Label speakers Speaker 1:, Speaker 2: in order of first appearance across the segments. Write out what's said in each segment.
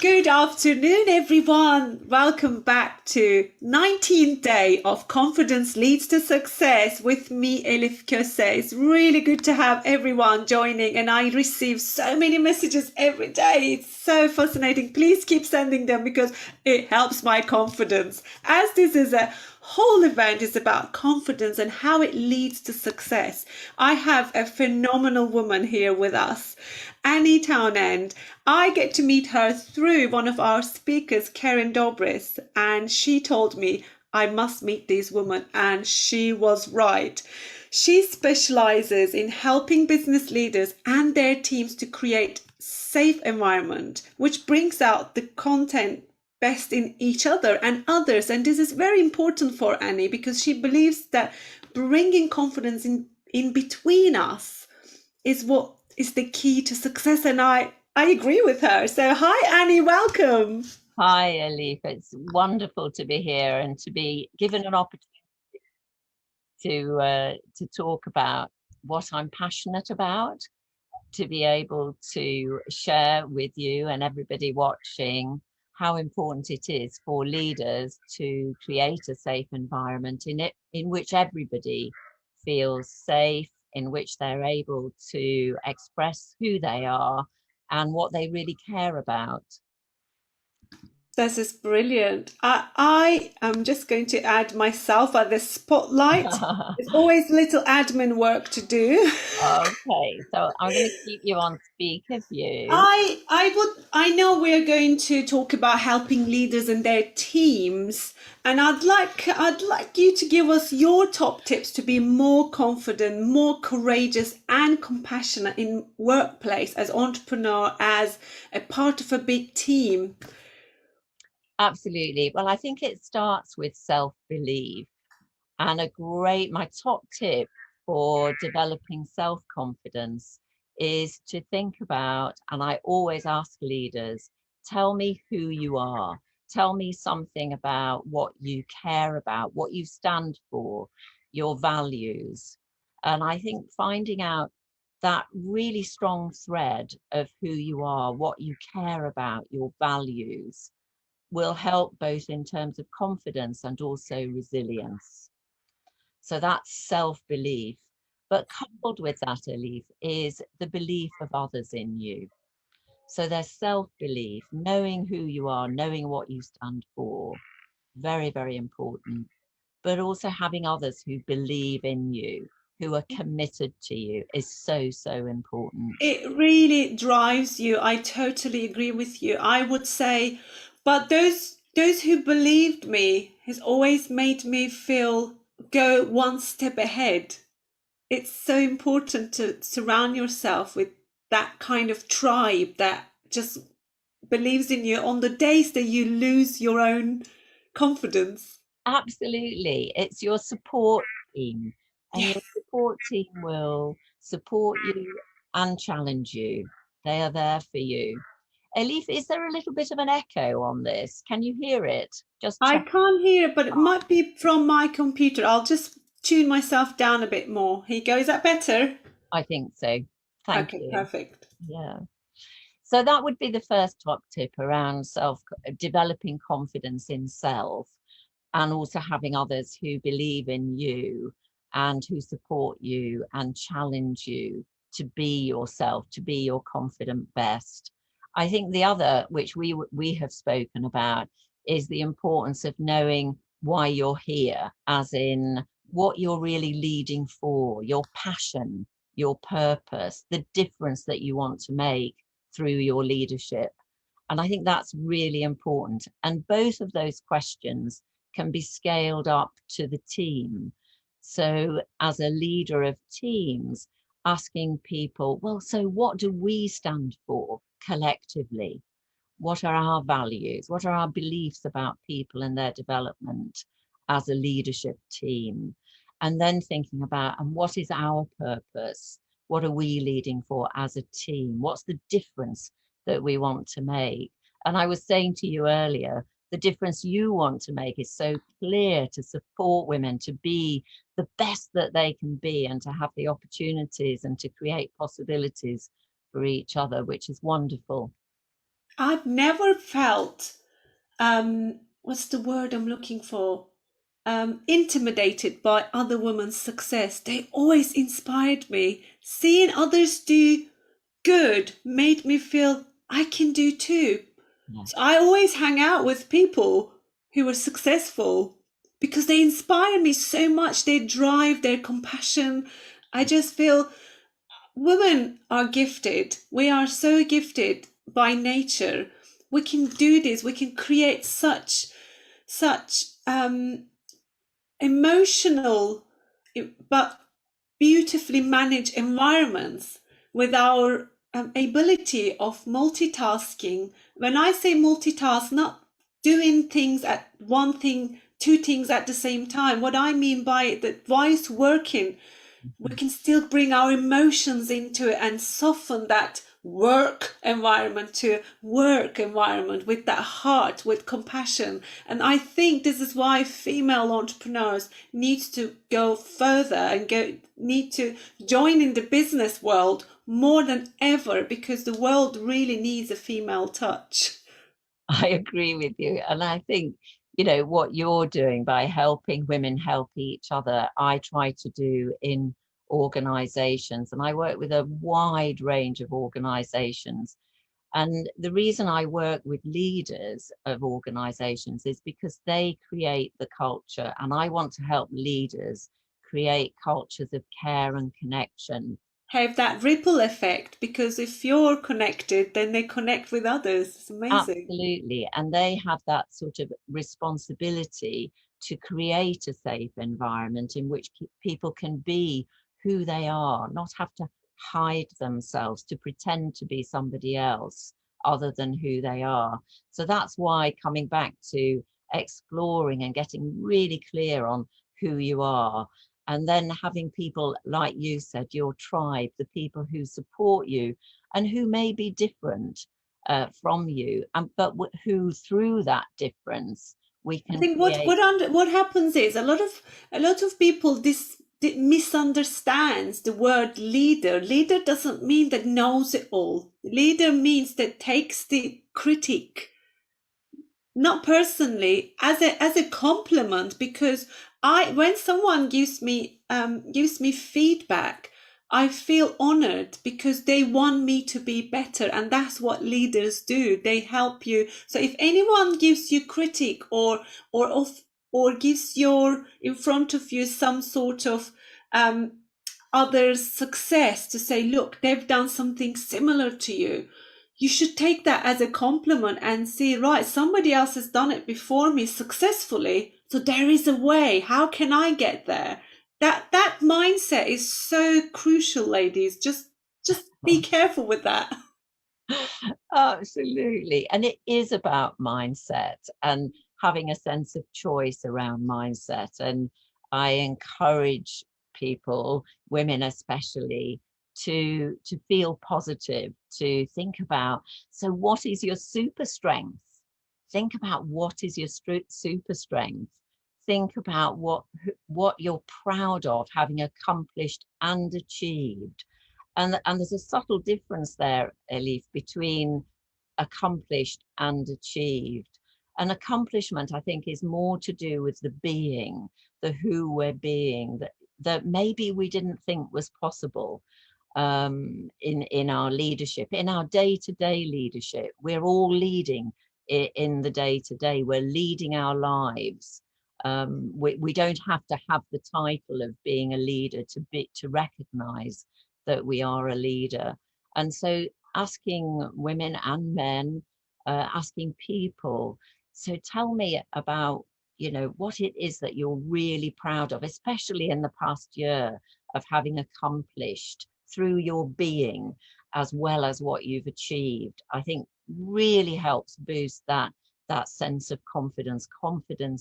Speaker 1: Good afternoon, everyone. Welcome back to 19th day of Confidence Leads to Success with me, Elif Köse. It's really good to have everyone joining, and I receive so many messages every day. It's so fascinating. Please keep sending them because it helps my confidence. As this is a whole event is about confidence and how it leads to success. I have a phenomenal woman here with us, Annie Townend. I get to meet her through one of our speakers, Karen Dobris, and she told me I must meet this woman, and she was right. She specializes in helping business leaders and their teams to create safe environment, which brings out the content best in each other and others. And this is very important for Annie because she believes that bringing confidence in between us is what is the key to success. And I agree with her. So hi, Annie, welcome.
Speaker 2: Hi, Elif. It's wonderful to be here and to be given an opportunity to talk about what I'm passionate about, to be able to share with you and everybody watching how important it is for leaders to create a safe environment in which everybody feels safe, in which they're able to express who they are and what they really care about.
Speaker 1: This is brilliant. I am just going to add myself at the spotlight. There's always little admin work to do.
Speaker 2: Okay, so I'm going to keep you on speaker view.
Speaker 1: I know we're going to talk about helping leaders and their teams, and I'd like you to give us your top tips to be more confident, more courageous and compassionate in workplace as entrepreneur, as a part of a big team.
Speaker 2: Absolutely. Well, I think it starts with self-belief. And my top tip for developing self-confidence is to think about, and I always ask leaders, tell me who you are. Tell me something about what you care about, what you stand for, your values. And I think finding out that really strong thread of who you are, what you care about, your values, will help both in terms of confidence and also resilience. So that's self-belief. But coupled with that, Elif, is the belief of others in you. So there's self-belief, knowing who you are, knowing what you stand for, very, very important. But also having others who believe in you, who are committed to you is so, so important.
Speaker 1: It really drives you. I totally agree with you. I would say, but those who believed me has always made me feel go one step ahead. It's so important to surround yourself with that kind of tribe that just believes in you on the days that you lose your own confidence.
Speaker 2: Absolutely. It's your support team, and your
Speaker 1: Yes.
Speaker 2: support team will support you and challenge you. They are there for you. Elif, is there a little bit of an echo on this? Can you hear it? Just
Speaker 1: I
Speaker 2: check.
Speaker 1: can't hear it, but it might be from my computer. I'll just tune myself down a bit more. Here you go. Is that better?
Speaker 2: I think so. Thank
Speaker 1: Okay,
Speaker 2: you.
Speaker 1: perfect.
Speaker 2: Yeah. So that would be the first top tip around self developing confidence in self, and also having others who believe in you and who support you and challenge you to be yourself, to be your confident best. I think the other, which we have spoken about, is the importance of knowing why you're here, as in what you're really leading for, your passion, your purpose, the difference that you want to make through your leadership. And I think that's really important. And both of those questions can be scaled up to the team. So, as a leader of teams, asking people, well, so what do we stand for collectively? What are our values? What are our beliefs about people and their development as a leadership team? And then thinking about, and what is our purpose? What are we leading for as a team? What's the difference that we want to make? And I was saying to you earlier, the difference you want to make is so clear, to support women to be the best that they can be and to have the opportunities and to create possibilities for each other, which is wonderful.
Speaker 1: I've never felt, what's the word I'm looking for? Intimidated by other women's success. They always inspired me. Seeing others do good made me feel I can do too.
Speaker 2: Yeah.
Speaker 1: So I always hang out with people who are successful because they inspire me so much. Their drive, their compassion. I just feel women are gifted. We are so gifted by nature. We can do this. We can create such emotional but beautifully managed environments with our ability of multitasking. When I say multitask, not doing things at one thing, two things at the same time, what I mean by it, that while it's working, we can still bring our emotions into it and soften that work environment to work environment with that heart, with compassion. And I think this is why female entrepreneurs need to go further and need to join in the business world more than ever, because the world really needs a female touch.
Speaker 2: I agree with you. And I think, what you're doing by helping women help each other, I try to do in organizations. And I work with a wide range of organizations. And the reason I work with leaders of organizations is because they create the culture. And I want to help leaders create cultures of care and connection.
Speaker 1: Have that ripple effect, because if you're connected, then they connect with others. It's amazing.
Speaker 2: Absolutely. And they have that sort of responsibility to create a safe environment in which people can be who they are, not have to hide themselves to pretend to be somebody else other than who they are. So that's why coming back to exploring and getting really clear on who you are, and then having people, like you said, your tribe, the people who support you and who may be different from you, and but who through that difference we
Speaker 1: I
Speaker 2: can
Speaker 1: think
Speaker 2: create.
Speaker 1: what happens is a lot of people misunderstands the word leader. Leader doesn't mean that knows it all. Leader means that takes the critique, not personally, as a compliment, because I when someone gives me feedback, I feel honored because they want me to be better, and that's what leaders do. They help you. So if anyone gives you critique or of or gives your in front of you some sort of um others success, to say, look, they've done something similar to you, you should take that as a compliment and see, right, somebody else has done it before me successfully, so there is a way. How can I get there? That mindset is so crucial, ladies. Just be careful with that.
Speaker 2: Absolutely. And it is about mindset and having a sense of choice around mindset. And I encourage people, women especially, to feel positive, to think about, so what is your super strength? Think about what is your super strength. Think about what you're proud of having accomplished and achieved. And there's a subtle difference there, Elif, between accomplished and achieved. An accomplishment, I think, is more to do with the being, the who we're being, that maybe we didn't think was possible in our leadership, in our day-to-day leadership. We're all leading in the day-to-day. We're leading our lives. We don't have to have the title of being a leader to recognize that we are a leader. And so asking women and men, asking people, so tell me about, what it is that you're really proud of, especially in the past year, of having accomplished through your being, as well as what you've achieved. I think really helps boost that sense of confidence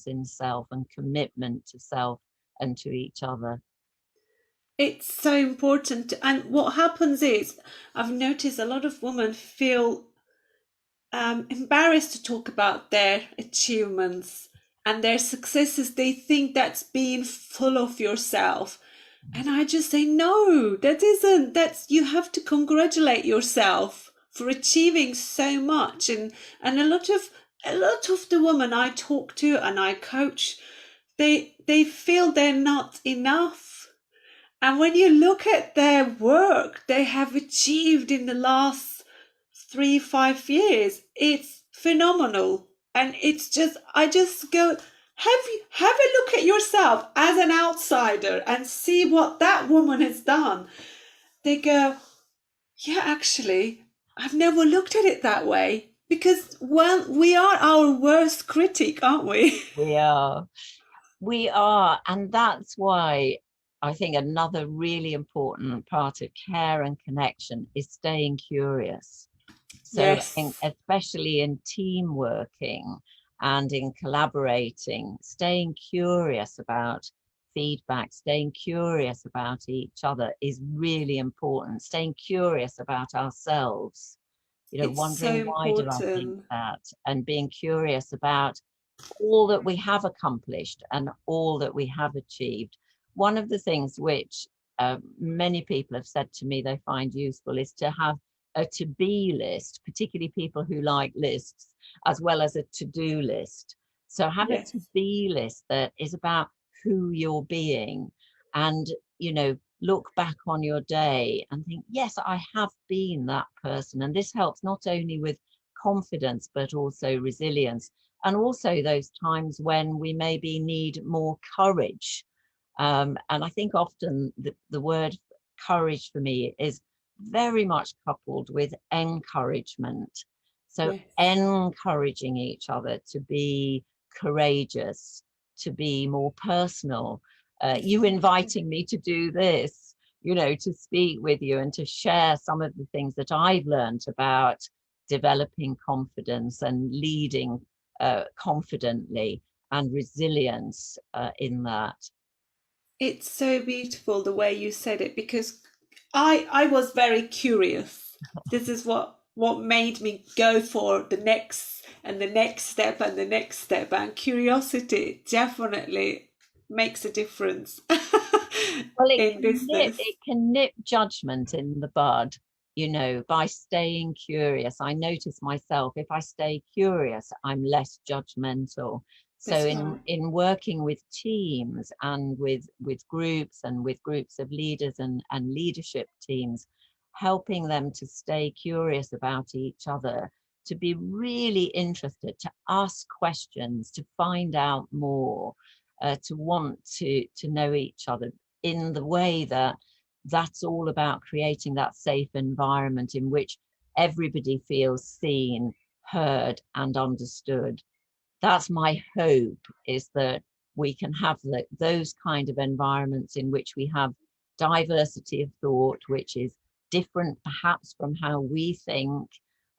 Speaker 2: in self, and commitment to self and to each other.
Speaker 1: It's so important. And what happens is, I've noticed a lot of women feel embarrassed to talk about their achievements and their successes. They think that's being full of yourself. And I just say, no, that isn't. That's, you have to congratulate yourself for achieving so much. And a lot of the women I talk to and I coach, they feel they're not enough. And when you look at their work they have achieved in the last 3 5 years, it's phenomenal. And it's just, I just go, have a look at yourself as an outsider and see what that woman has done. They go, yeah, actually, I've never looked at it that way. Because, well, we are our worst critic, aren't we?
Speaker 2: We are. We are. And that's why I think another really important part of care and connection is staying curious. So,
Speaker 1: Yes.
Speaker 2: especially in team working and in collaborating, staying curious about feedback, staying curious about each other is really important. Staying curious about ourselves,
Speaker 1: It's so
Speaker 2: wondering why do I think
Speaker 1: important.
Speaker 2: that, and being curious about all that we have accomplished and all that we have achieved. One of the things which many people have said to me they find useful is to have a to be list, particularly people who like lists, as well as a to do list. So have a
Speaker 1: Yes.
Speaker 2: to be list that is about who you're being, and, look back on your day and think, yes, I have been that person. And this helps not only with confidence, but also resilience, and also those times when we maybe need more courage. And I think often the word courage for me is very much coupled with encouragement. So
Speaker 1: Yes.
Speaker 2: encouraging each other to be courageous, to be more personal. You inviting me to do this, to speak with you and to share some of the things that I've learned about developing confidence and leading confidently, and resilience in that.
Speaker 1: It's so beautiful the way you said it, because I was very curious. This is what made me go for the next and the next step and the next step. And curiosity definitely makes a difference
Speaker 2: Well,
Speaker 1: in business.
Speaker 2: it can nip judgment in the bud, by staying curious. I notice myself, if I stay curious, I'm less judgmental. So
Speaker 1: That's right.
Speaker 2: in working with teams and with groups and with groups of leaders and leadership teams, helping them to stay curious about each other, to be really interested, to ask questions, to find out more, to want to know each other, in the way that that's all about creating that safe environment in which everybody feels seen, heard, and understood. That's my hope, is that we can have those kind of environments in which we have diversity of thought, which is different perhaps from how we think,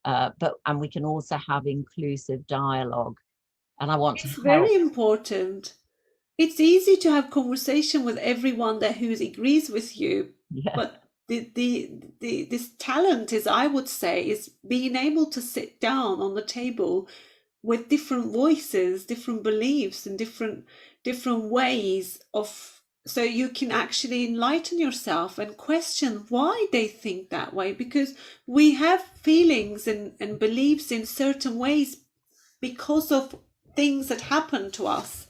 Speaker 2: and we can also have inclusive dialogue. And I want to
Speaker 1: It's
Speaker 2: help.
Speaker 1: very important. It's easy to have conversation with everyone that who agrees with you,
Speaker 2: Yeah,
Speaker 1: but this talent is, I would say, is being able to sit down on the table with different voices, different beliefs, and different ways of, so you can actually enlighten yourself and question why they think that way, because we have feelings and beliefs in certain ways because of things that happen to us.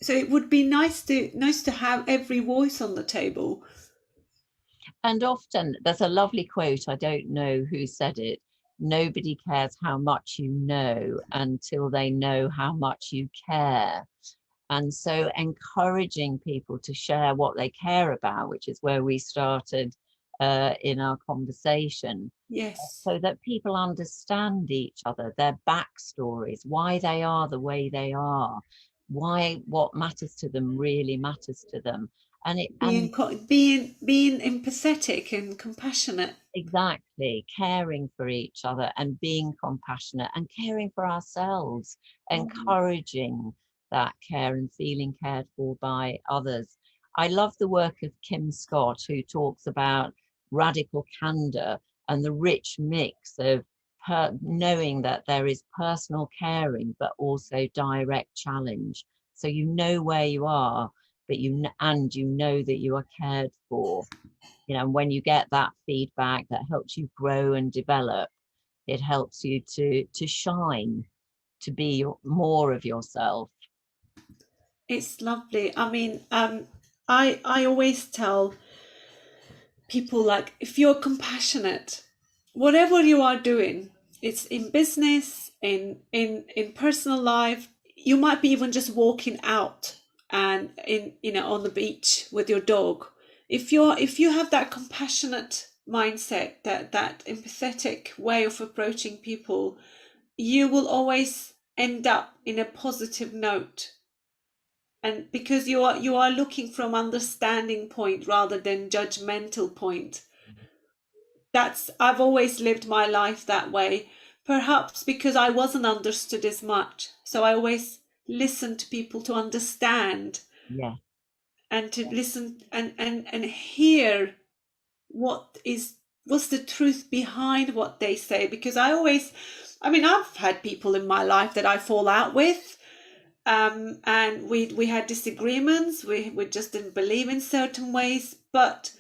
Speaker 1: So it would be nice to have every voice on the table.
Speaker 2: and often there's a lovely quote, I don't know who said it: nobody cares how much you know until they know how much you care. And so encouraging people to share what they care about, which is where we started in our conversation,
Speaker 1: Yes.
Speaker 2: so that people understand each other, their backstories, why they are the way they are, why what matters to them really matters to them. And it and
Speaker 1: Being empathetic and compassionate.
Speaker 2: exactly, caring for each other and being compassionate and caring for ourselves,
Speaker 1: Mhm.
Speaker 2: encouraging that care and feeling cared for by others. I love the work of Kim Scott, who talks about radical candor and the rich mix of knowing that there is personal caring, but also direct challenge. So you know where you are, but you know that you are cared for. And when you get that feedback that helps you grow and develop, it helps you to shine, to be more of yourself.
Speaker 1: It's lovely. I mean, I always tell people, like, if you're compassionate, whatever you are doing, it's in business, in personal life, you might be even just walking out and in, on the beach with your dog. If you have that compassionate mindset, that empathetic way of approaching people, you will always end up in a positive note. And because you are looking from understanding point rather than judgmental point. That's I've always lived my life that way, perhaps because I wasn't understood as much, so I always listened to people to understand,
Speaker 2: Yeah.
Speaker 1: and to listen and hear what's the truth behind what they say. Because I mean, I've had people in my life that I fall out with, and we had disagreements. We just didn't believe in certain ways, but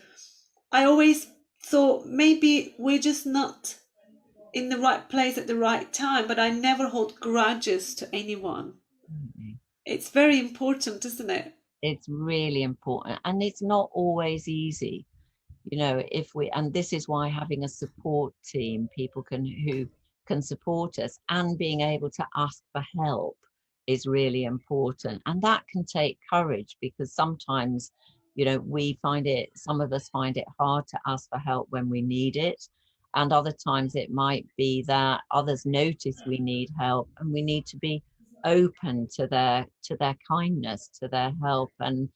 Speaker 1: I always thought maybe we're just not in the right place at the right time. But I never hold grudges to anyone.
Speaker 2: Mhm.
Speaker 1: It's very important, isn't it?
Speaker 2: It's really important, and it's not always easy. If we, and this is why having a support team, people who can support us, and being able to ask for help is really important. And that can take courage, because sometimes, some of us find it hard to ask for help when we need it. And other times it might be that others notice we need help, and we need to be open to their kindness, to their help. And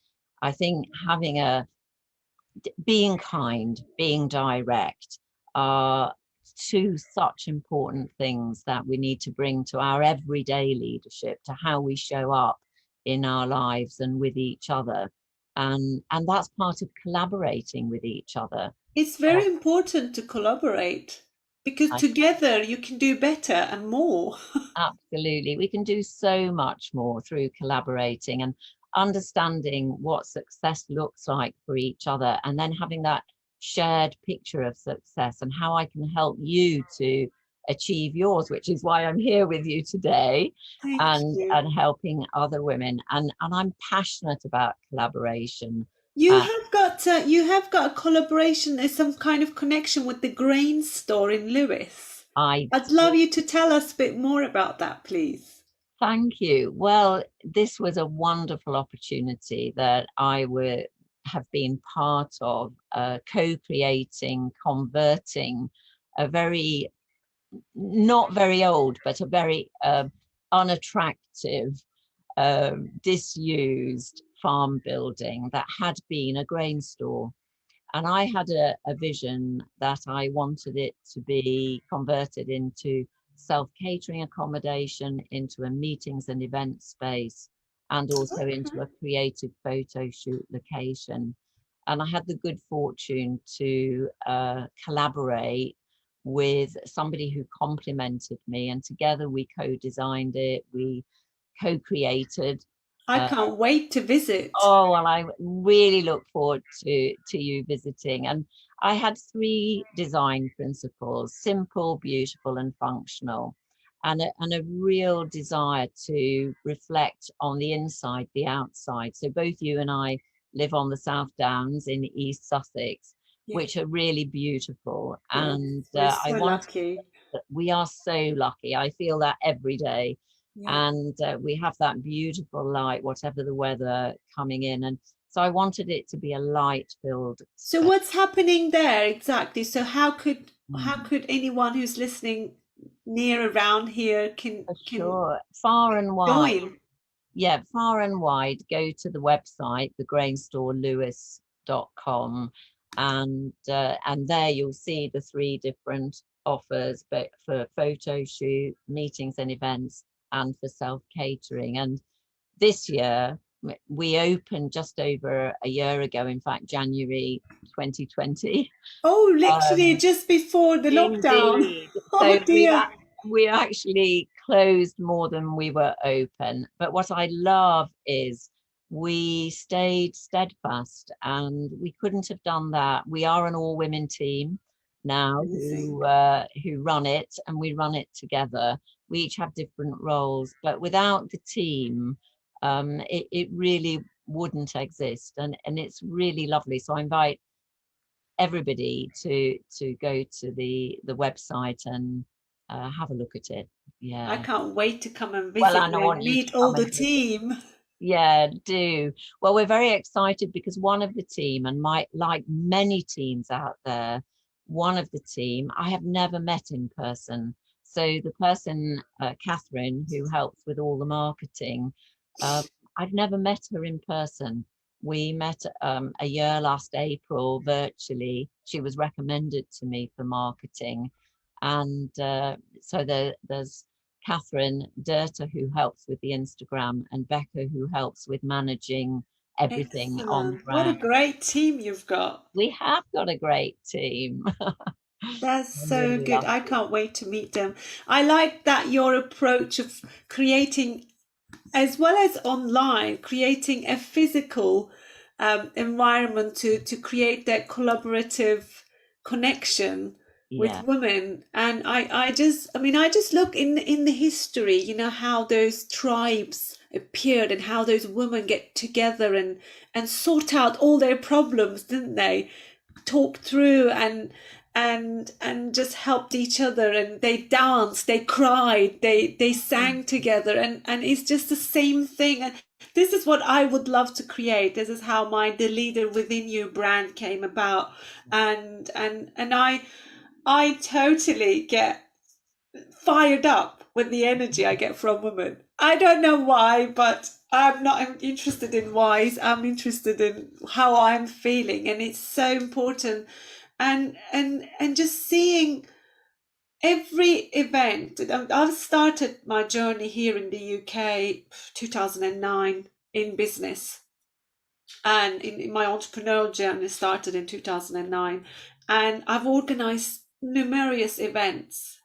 Speaker 2: I think being kind, being direct are two such important things that we need to bring to our everyday leadership, to how we show up in our lives and with each other. And that's part of collaborating with each other.
Speaker 1: It's
Speaker 2: Uh,
Speaker 1: very important to collaborate, because
Speaker 2: I
Speaker 1: together you can do better and more.
Speaker 2: Absolutely. We can do so much more through collaborating and understanding what success looks like for each other, and then having that shared picture of success and how I can help you to achieve yours, which is why I'm here with you today,
Speaker 1: Thank
Speaker 2: and
Speaker 1: you.
Speaker 2: helping other women. And I'm passionate about collaboration.
Speaker 1: You
Speaker 2: Uh,
Speaker 1: have got a collaboration, some kind of connection with the grain store in Lewis.
Speaker 2: I
Speaker 1: I'd love you to tell us a bit more about that, please.
Speaker 2: Thank you. Well, this was a wonderful opportunity that have been part of, co-creating, converting a very, not very old, but a very unattractive, disused farm building that had been a grain store. And I had a vision that I wanted it to be converted into self-catering accommodation, into a meetings and event space, and also into
Speaker 1: Okay.
Speaker 2: a creative photo shoot location. And I had the good fortune to collaborate with somebody who complimented me, and together we co-designed it, we co-created.
Speaker 1: I
Speaker 2: uh,
Speaker 1: can't wait to visit.
Speaker 2: Oh, well, I really look forward to you visiting. And I had three design principles: simple, beautiful, and functional, and a real desire to reflect on the inside, the outside. So both you and I live on the South Downs in East Sussex,
Speaker 1: Yes,
Speaker 2: which are really beautiful.
Speaker 1: yes,
Speaker 2: And
Speaker 1: we're
Speaker 2: I
Speaker 1: so
Speaker 2: want
Speaker 1: lucky.
Speaker 2: we are so lucky. I feel that every day.
Speaker 1: Yeah.
Speaker 2: And we have that beautiful light, whatever the weather, coming in. And so I wanted it to be a light filled
Speaker 1: So
Speaker 2: space.
Speaker 1: what's happening there exactly? So how
Speaker 2: Mm,
Speaker 1: could anyone who's listening near around here
Speaker 2: for
Speaker 1: can
Speaker 2: sure. Far and wide.
Speaker 1: join?
Speaker 2: Yeah, far and wide. Go to the website, thegrainstorelewis.com, and there you'll see the three different offers, but for photo shoot, meetings and events, and for self-catering. And this year we opened just over a year ago, in fact January 2020.
Speaker 1: Oh, literally
Speaker 2: um,
Speaker 1: just before the lockdown.
Speaker 2: Indeed.
Speaker 1: Oh
Speaker 2: So
Speaker 1: dear.
Speaker 2: we actually closed more than we were open. But what I love is we stayed steadfast, and we couldn't have done that. We are an all women team. now
Speaker 1: Amazing.
Speaker 2: who run it, and we run it together. We each have different roles, but without the team, it really wouldn't exist, and it's really lovely. So I invite everybody to go to the website and have a look at it.
Speaker 1: I
Speaker 2: Yeah.
Speaker 1: can't wait to come and
Speaker 2: Well,
Speaker 1: visit
Speaker 2: and I
Speaker 1: you and
Speaker 2: want you to
Speaker 1: meet all
Speaker 2: come
Speaker 1: the
Speaker 2: and visit.
Speaker 1: team.
Speaker 2: Yeah, do. Well, we're very excited because one of the team, and like many teams out there, one of the team I have never met in person. So the person, Catherine, who helps with all the marketing, uh, I've never met her in person. We met a year last April virtually. She was recommended to me for marketing. And so there's Catherine Dirter, who helps with the Instagram, and Becca, who helps with managing everything on the
Speaker 1: Excellent. What a
Speaker 2: ground.
Speaker 1: great team you've got.
Speaker 2: We have got a great team.
Speaker 1: That's
Speaker 2: I'm
Speaker 1: so
Speaker 2: really
Speaker 1: good. I
Speaker 2: lucky.
Speaker 1: can't wait to meet them. I like that your approach of creating, as well as online, creating a physical environment to create that collaborative connection with
Speaker 2: Yeah,
Speaker 1: women. And I just look in the history, you know, how those tribes appeared and how those women get together and sort out all their problems, didn't they? Talk through and just helped each other, and they danced, they cried, they sang together, and it's just the same thing. And this is what I would love to create. This is how my The Leader Within You brand came about. And I totally get fired up with the energy I get from women. I don't know why, but I'm not interested in whys. I'm interested in how I'm feeling, and it's so important. And just seeing every event. I've started my journey here in the UK 2009 in business, and in my entrepreneurial journey started in 2009, and I've organized numerous events,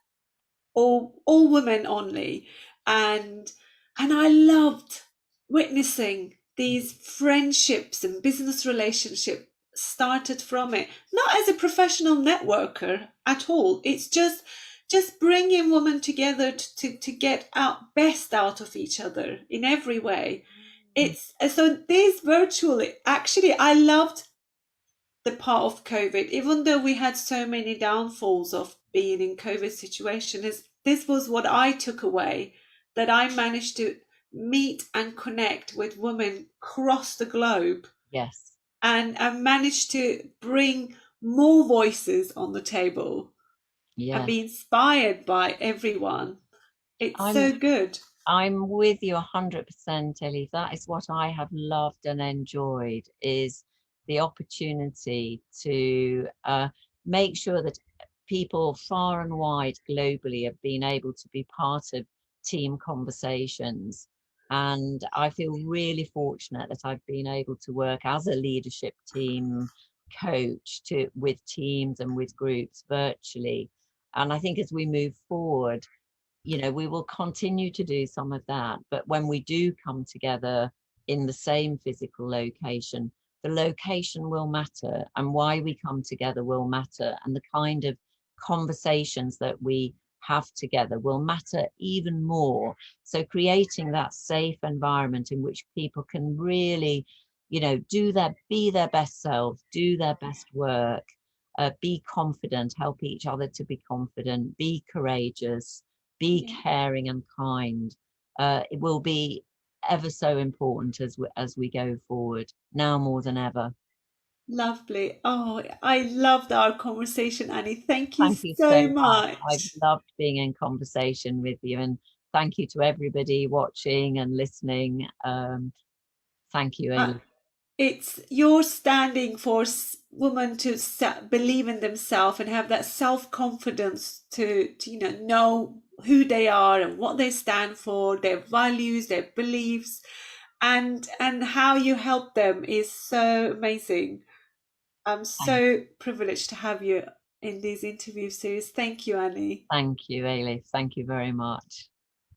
Speaker 1: all women only, and I loved witnessing these friendships and business relationships started from it, not as a professional networker at all. It's just bringing women together to get out best out of each other in every way. It's so these virtually, actually I loved the part of COVID, even though we had so many downfalls of being in COVID situation, is this was what I took away, that I managed to meet and connect with women across the globe,
Speaker 2: yes,
Speaker 1: and I managed to bring more voices on the table and
Speaker 2: yeah.
Speaker 1: be inspired by everyone. It's
Speaker 2: I'm
Speaker 1: so good.
Speaker 2: I'm with you 100%, Ellie. That is what I have loved and enjoyed, is the opportunity to make sure that people far and wide globally have been able to be part of team conversations. And I feel really fortunate that I've been able to work as a leadership team coach with teams and with groups virtually. And I think as we move forward, we will continue to do some of that. But when we do come together in the same physical location, the location will matter, and why we come together will matter, and the kind of conversations that we have together will matter even more. So creating that safe environment in which people can really, be their best selves, do their best work, be confident, help each other to be confident, be courageous, be
Speaker 1: Yeah.
Speaker 2: caring and kind. It will be ever so important as we go forward, now more than ever.
Speaker 1: Lovely. Oh, I loved our conversation, Annie. Thank you
Speaker 2: Thank you so
Speaker 1: so
Speaker 2: much. I've
Speaker 1: much.
Speaker 2: loved being in conversation with you, and thank you to everybody watching and listening. Thank you,
Speaker 1: Uh,
Speaker 2: Ailey.
Speaker 1: it's you're standing for women to believe in themselves and have that self-confidence to know who they are and what they stand for, their values, their beliefs, and how you help them is so amazing. I'm
Speaker 2: Thank,
Speaker 1: so privileged to have you in these interview series. Thank you, Annie.
Speaker 2: thank you, Ailey. Thank you very much.